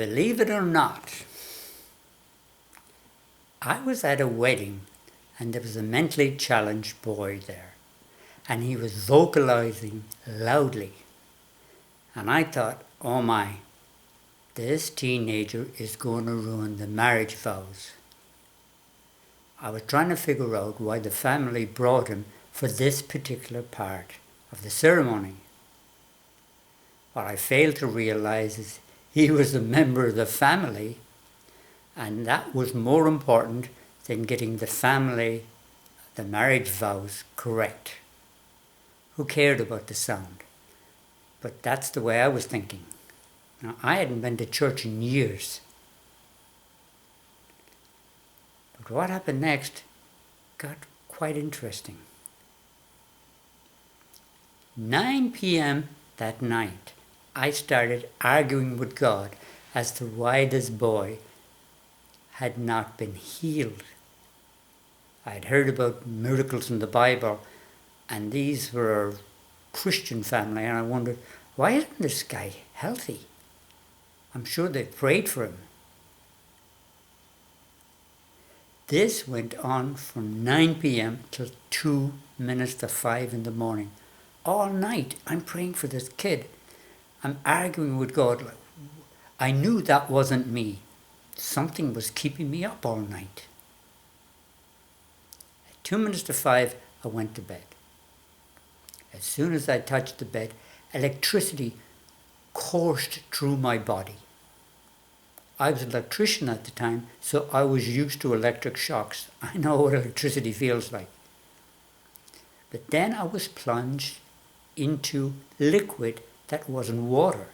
Believe it or not, I was at a wedding and there was a mentally challenged boy there and he was vocalizing loudly. And I thought, oh my, this teenager is going to ruin the marriage vows. I was trying to figure out why the family brought him for this particular part of the ceremony. What I failed to realize is he was a member of the family, and that was more important than getting the family, the marriage vows correct. Who cared about the sound? But that's the way I was thinking. Now, I hadn't been to church in years. But what happened next got quite interesting. 9 p.m. that night, I started arguing with God as to why this boy had not been healed. I had heard about miracles in the Bible, and these were a Christian family, and I wondered, why isn't this guy healthy? I'm sure they prayed for him. This went on from 9 p.m. till 2 minutes to 5 in the morning. All night I'm praying for this kid. I'm arguing with God. I knew that wasn't me. Something was keeping me up all night. At 2 minutes to 5, I went to bed. As soon as I touched the bed, electricity coursed through my body. I was an electrician at the time, so I was used to electric shocks. I know what electricity feels like. But then I was plunged into liquid that wasn't water.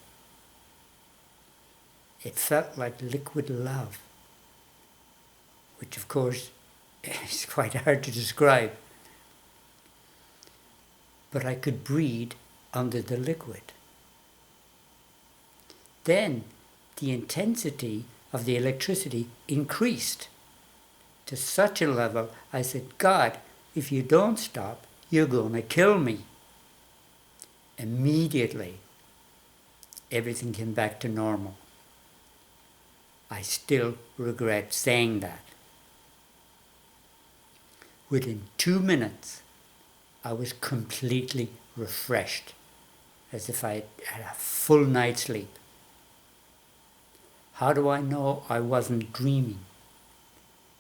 It felt like liquid love, which of course is quite hard to describe. But I could breathe under the liquid. Then the intensity of the electricity increased to such a level I said, God, if you don't stop, you're going to kill me. Immediately, everything came back to normal. I still regret saying that. Within 2 minutes, I was completely refreshed, as if I had a full night's sleep. How do I know I wasn't dreaming?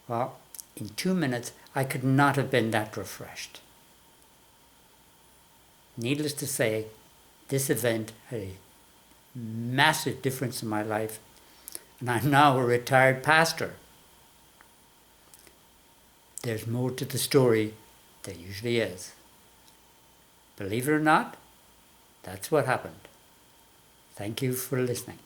Well, in 2 minutes, I could not have been that refreshed. Needless to say, this event had a massive difference in my life, and I'm now a retired pastor. There's more to the story. There usually is. Believe it or not, that's what happened. Thank you for listening.